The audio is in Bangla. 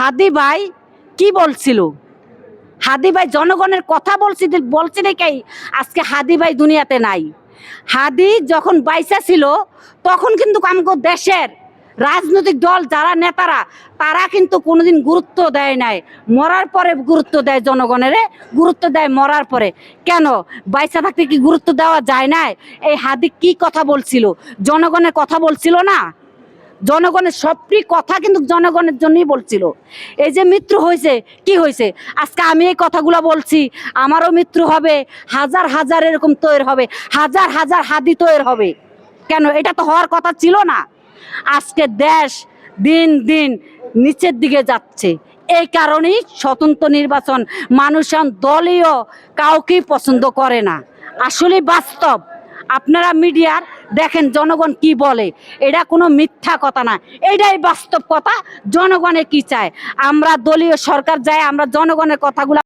হাদি ভাই কি বলছিল? হাদি ভাই জনগণের কথা বলছে দেখেই আজকে হাদি ভাই দুনিয়াতে নাই। হাদি যখন বাইসা ছিল তখন কিন্তু আমগো দেশের রাজনৈতিক দল যারা নেতারা তারা কিন্তু কোনোদিন গুরুত্ব দেয় নাই। মরার পরে গুরুত্ব দেয়, জনগণের গুরুত্ব দেয় মরার পরে। কেন বাইসা থাকতে কি গুরুত্ব দেওয়া যায় না? এই হাদি কি কথা বলছিল? জনগণের কথা বলছিল না? জনগণের সবটি কথা কিন্তু জনগণের জন্যই বলছিল। এই যে মৃত্যু হয়েছে, কি হয়েছে? আজকে আমি এই কথাগুলো বলছি, আমারও মৃত্যু হবে, হাজার হাজার এরকম তৈরি হবে, হাজার হাজার হাদি তৈরি হবে। কেন এটা তো হওয়ার কথা ছিল না? আজকে দেশ দিন দিন নিচের দিকে যাচ্ছে। এই কারণেই স্বতন্ত্র নির্বাচন মানুষ দলীয় কাউকেই পছন্দ করে না। আসলে বাস্তব। আপনারা মিডিয়ার দেখেন জনগণ কি বলে, এটা কোনো মিথ্যা কথা না, এটাই বাস্তব কথা। জনগণে কি চায়, আমরা দলীয় সরকার চাই, আমরা জনগণের কথাগুলো